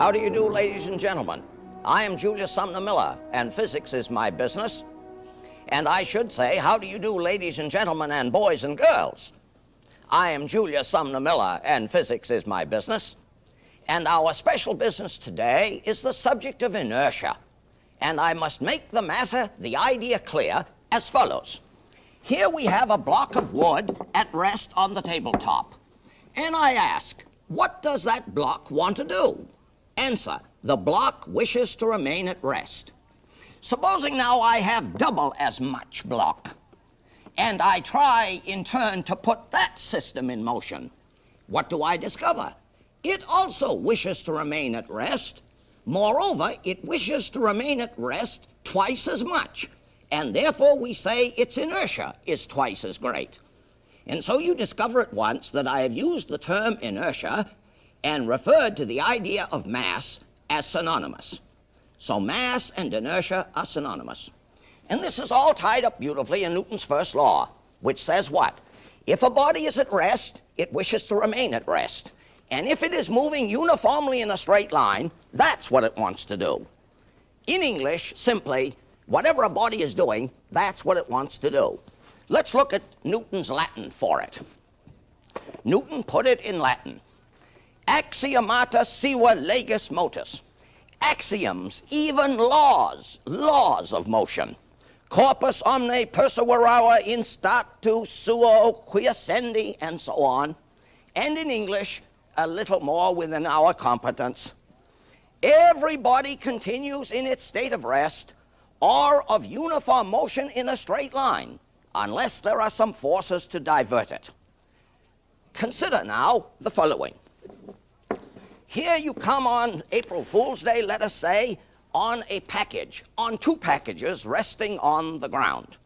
How do you do, ladies and gentlemen? I am Julius Sumner Miller, and physics is my business. And I should say, how do you do, ladies and gentlemen, and boys and girls? I am Julius Sumner Miller, and physics is my business. And our special business today is the subject of inertia. And I must make the matter, the idea clear, as follows. Here we have a block of wood at rest on the tabletop. And I ask, what does that block want to do? Answer, the block wishes to remain at rest. Supposing now I have double as much block, and I try in turn to put that system in motion. What do I discover? It also wishes to remain at rest. Moreover, it wishes to remain at rest twice as much, and therefore we say its inertia is twice as great. And so you discover at once that I have used the term inertia and referred to the idea of mass as synonymous. So mass and inertia are synonymous. And this is all tied up beautifully in Newton's first law, which says what? If a body is at rest, it wishes to remain at rest. And if it is moving uniformly in a straight line, that's what it wants to do. In English, simply, whatever a body is doing, that's what it wants to do. Let's look at Newton's Latin for it. Newton put it in Latin. Axiomata siva legis motus. Axioms, even laws of motion. Corpus omne perseverare in statu suo quiescendi, and so on. And in English, a little more within our competence. Every body continues in its state of rest or of uniform motion in a straight line, unless there are some forces to divert it. Consider now the following. Here you come on April Fool's Day, let us say, on a package, on two packages resting on the ground.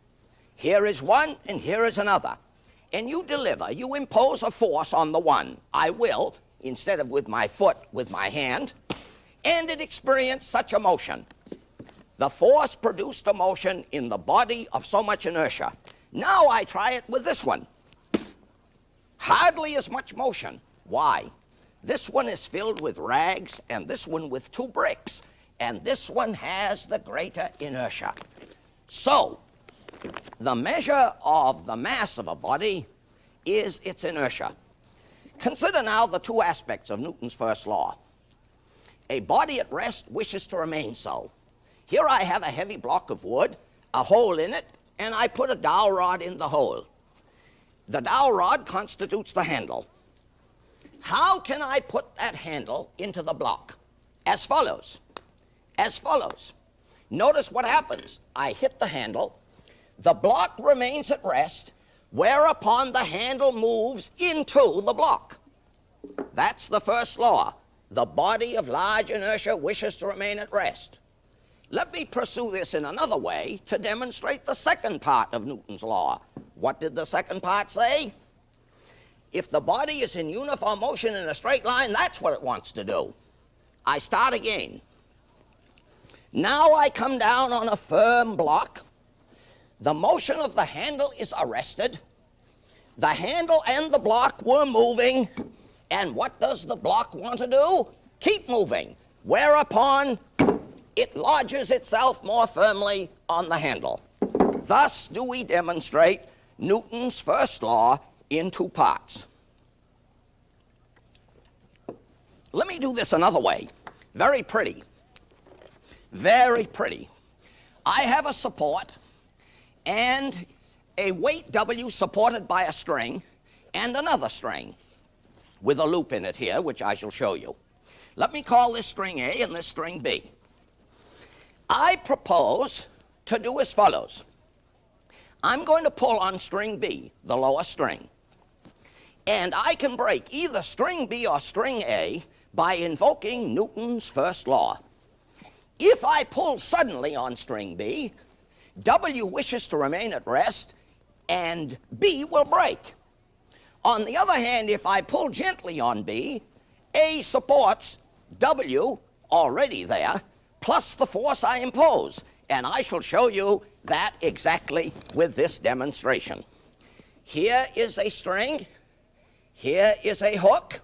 Here is one and here is another. And you deliver, you impose a force on the one. I will, instead of with my foot, with my hand, and it experienced such a motion. The force produced a motion in the body of so much inertia. Now I try it with this one. Hardly as much motion. Why? This one is filled with rags, and this one with two bricks, and this one has the greater inertia. So, the measure of the mass of a body is its inertia. Consider now the two aspects of Newton's first law. A body at rest wishes to remain so. Here I have a heavy block of wood, a hole in it, and I put a dowel rod in the hole. The dowel rod constitutes the handle. How can I put that handle into the block? As follows. As follows. Notice what happens. I hit the handle. The block remains at rest, whereupon the handle moves into the block. That's the first law. The body of large inertia wishes to remain at rest. Let me pursue this in another way to demonstrate the second part of Newton's law. What did the second part say? If the body is in uniform motion in a straight line, that's what it wants to do. I start again. Now I come down on a firm block. The motion of the handle is arrested. The handle and the block were moving. And what does the block want to do? Keep moving. Whereupon it lodges itself more firmly on the handle. Thus do we demonstrate Newton's first law in two parts. Let me do this another way. Very pretty. Very pretty. I have a support and a weight W supported by a string and another string with a loop in it here, which I shall show you. Let me call this string A and this string B. I propose to do as follows. I'm going to pull on string B, the lower string. And I can break either string B or string A by invoking Newton's first law. If I pull suddenly on string B, W wishes to remain at rest, and B will break. On the other hand, if I pull gently on B, A supports W, already there, plus the force I impose. And I shall show you that exactly with this demonstration. Here is a string. Here is a hook.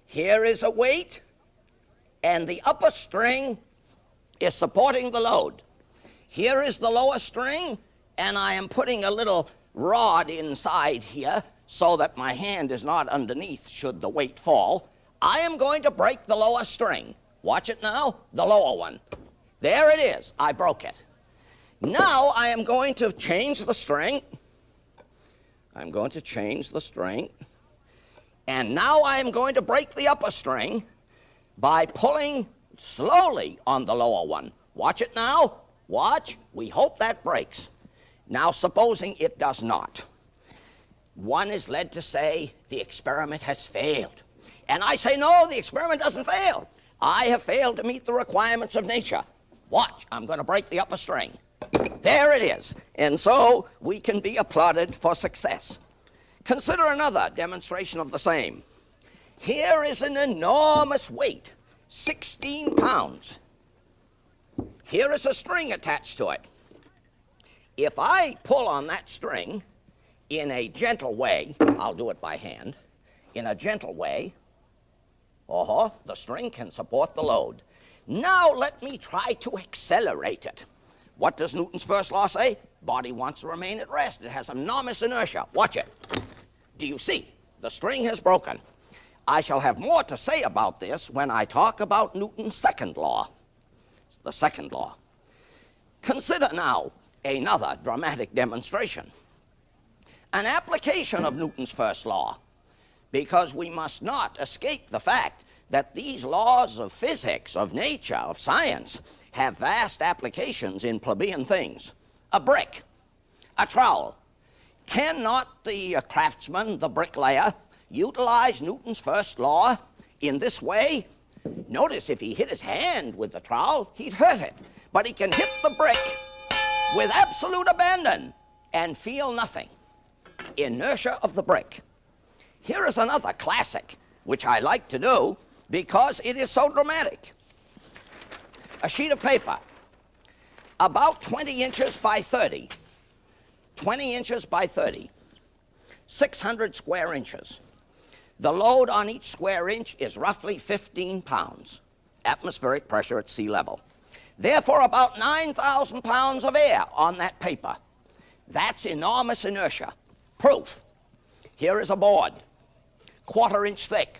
Here is a weight. and the upper string is supporting the load. Here is the lower string, and I am putting a little rod inside here so that my hand is not underneath should the weight fall. I am going to break the lower string. Watch it now, the lower one. There it is, I broke it. Now I am going to change the string. I'm going to change the string. And now I am going to break the upper string by pulling slowly on the lower one. Watch it now. Watch. We hope that breaks. Now, supposing it does not, one is led to say the experiment has failed. And I say, no, the experiment doesn't fail. I have failed to meet the requirements of nature. Watch. I'm going to break the upper string. There it is. And so we can be applauded for success. Consider another demonstration of the same. Here is an enormous weight, 16 pounds. Here is a string attached to it. If I pull on that string in a gentle way, I'll do it by hand, in a gentle way, the string can support the load. Now let me try to accelerate it. What does Newton's first law say? Body wants to remain at rest. It has enormous inertia. Watch it. Do you see? The string has broken. I shall have more to say about this when I talk about Newton's second law. The second law. Consider now another dramatic demonstration. An application of Newton's first law, because we must not escape the fact that these laws of physics, of nature, of science, have vast applications in plebeian things. A brick, a trowel. Cannot the craftsman, the bricklayer, utilize Newton's first law in this way? Notice if he hit his hand with the trowel, he'd hurt it. But he can hit the brick with absolute abandon and feel nothing. Inertia of the brick. Here is another classic, which I like to do because it is so dramatic. A sheet of paper, about 20 inches by 30. 20 inches by 30. 600 square inches. The load on each square inch is roughly 15 pounds. Atmospheric pressure at sea level. Therefore, about 9,000 pounds of air on that paper. That's enormous inertia. Proof. Here is a board, 1/4 inch thick.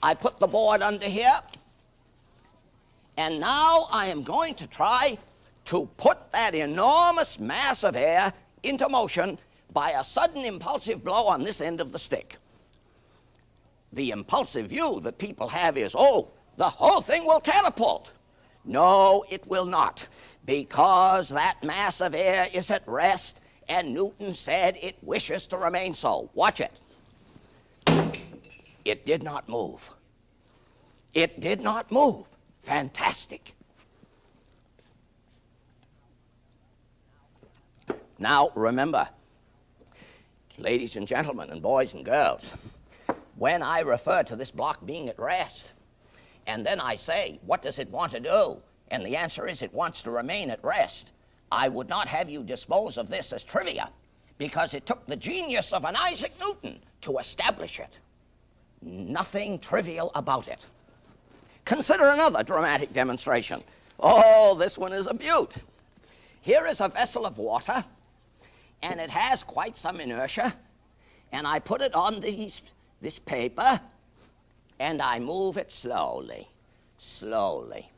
I put the board under here, and now I am going to try to put that enormous mass of air into motion by a sudden impulsive blow on this end of the stick. The impulsive view that people have is, oh, the whole thing will catapult. No, it will not, because that mass of air is at rest, and Newton said it wishes to remain so. Watch it. It did not move. It did not move. Fantastic. Now, remember, ladies and gentlemen and boys and girls, when I refer to this block being at rest, and then I say, what does it want to do? And the answer is it wants to remain at rest. I would not have you dispose of this as trivia, because it took the genius of an Isaac Newton to establish it. Nothing trivial about it. Consider another dramatic demonstration. Oh, this one is a beaut. Here is a vessel of water, and it has quite some inertia, and I put it on this paper, and I move it slowly, slowly.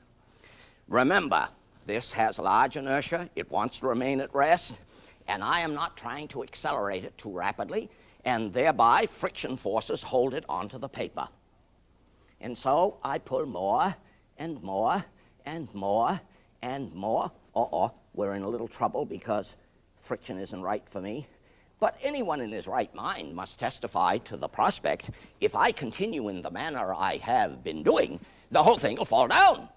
Remember, this has large inertia. It wants to remain at rest, and I am not trying to accelerate it too rapidly, and thereby friction forces hold it onto the paper. And so I pull more and more and more and more. We're in a little trouble because friction isn't right for me. But anyone in his right mind must testify to the prospect, if I continue in the manner I have been doing, the whole thing will fall down.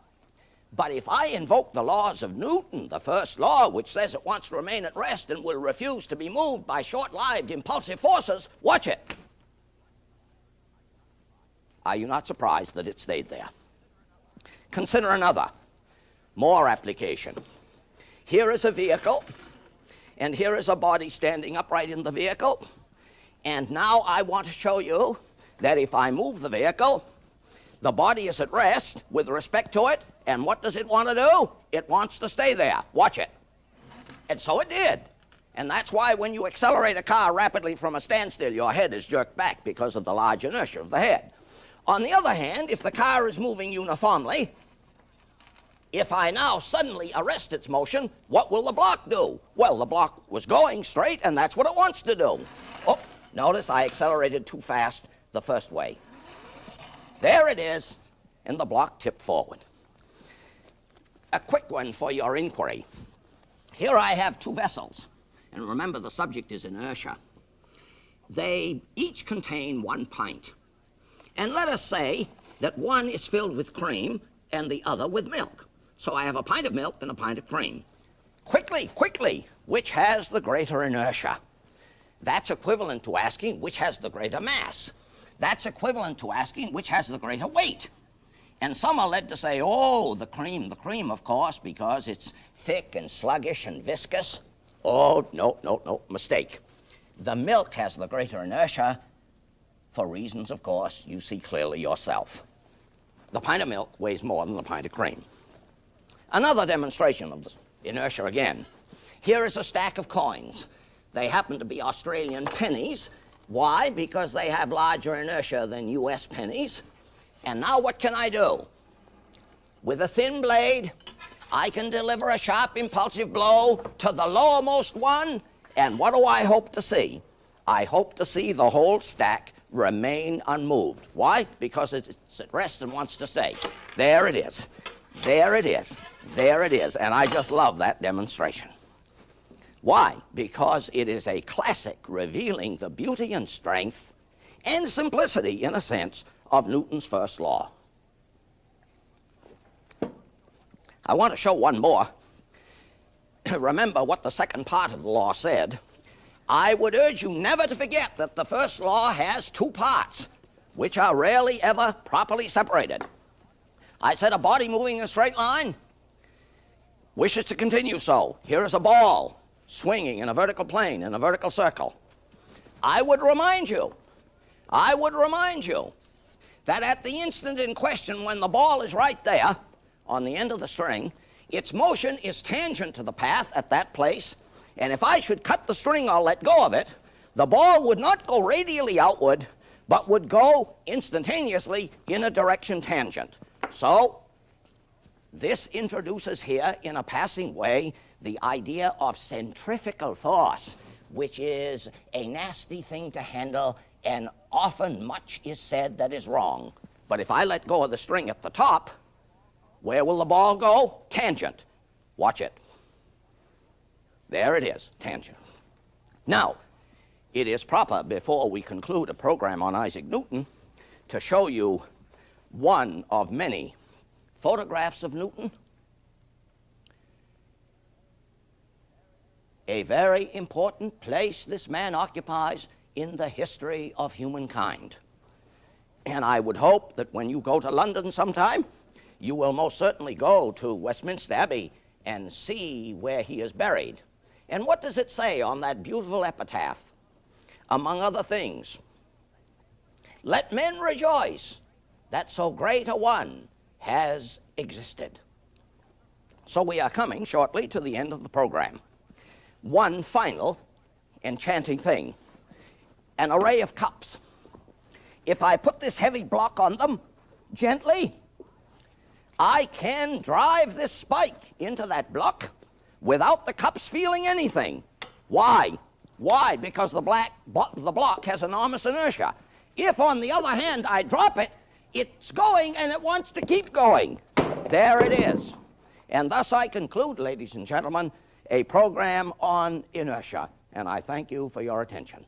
But if I invoke the laws of Newton, the first law, which says it wants to remain at rest and will refuse to be moved by short-lived impulsive forces, watch it. Are you not surprised that it stayed there? Consider another, more application. Here is a vehicle, and here is a body standing upright in the vehicle. And now I want to show you that if I move the vehicle, The body is at rest with respect to it, and what does it want to do? It wants to stay there. Watch it. And so it did. And that's why when you accelerate a car rapidly from a standstill, your head is jerked back because of the large inertia of the head. On the other hand, if the car is moving uniformly, if I now suddenly arrest its motion, what will the block do? Well, the block was going straight, and that's what it wants to do. Oh, notice I accelerated too fast the first way. There it is, and the block tipped forward. A quick one for your inquiry. Here I have two vessels, and remember the subject is inertia. They each contain 1 pint. And let us say that one is filled with cream and the other with milk. So I have a pint of milk and a pint of cream. Quickly, which has the greater inertia? That's equivalent to asking which has the greater mass. That's equivalent to asking which has the greater weight. And some are led to say, oh, the cream, of course, because it's thick and sluggish and viscous. Oh, no, mistake. The milk has the greater inertia for reasons, of course, you see clearly yourself. The pint of milk weighs more than the pint of cream. Another demonstration of the inertia again. Here is a stack of coins. They happen to be Australian pennies. Why? Because they have larger inertia than US pennies. And now what can I do? With a thin blade, I can deliver a sharp, impulsive blow to the lowermost one, and what do I hope to see? I hope to see the whole stack remain unmoved. Why? Because it's at rest and wants to stay. There it is. There it is. There it is. And I just love that demonstration. Why? Because it is a classic revealing the beauty and strength and simplicity, in a sense, of Newton's first law. I want to show one more. Remember what the second part of the law said. I would urge you never to forget that the first law has 2 parts, which are rarely ever properly separated. I said a body moving in a straight line wishes to continue so. Here is a ball swinging in a vertical plane, in a vertical circle. I would remind you that at the instant in question, when the ball is right there on the end of the string, its motion is tangent to the path at that place, and if I should cut the string or let go of it, the ball would not go radially outward, but would go instantaneously in a direction tangent. So, this introduces here, in a passing way, the idea of centrifugal force, which is a nasty thing to handle, and often much is said that is wrong. But if I let go of the string at the top, where will the ball go? Tangent. Watch it. There it is, tangent. Now, it is proper, before we conclude a program on Isaac Newton, to show you one of many photographs of Newton. A very important place this man occupies in the history of humankind. And I would hope that when you go to London sometime, you will most certainly go to Westminster Abbey and see where he is buried. And what does it say on that beautiful epitaph? Among other things, let men rejoice that so great a one has existed. So we are coming shortly to the end of the program. One final enchanting thing, an array of cups. If I put this heavy block on them gently, I can drive this spike into that block without the cups feeling anything. Why? Why? Because the block has enormous inertia. If, on the other hand, I drop it, it's going and it wants to keep going. There it is. And thus I conclude, ladies and gentlemen, a program on inertia. And I thank you for your attention.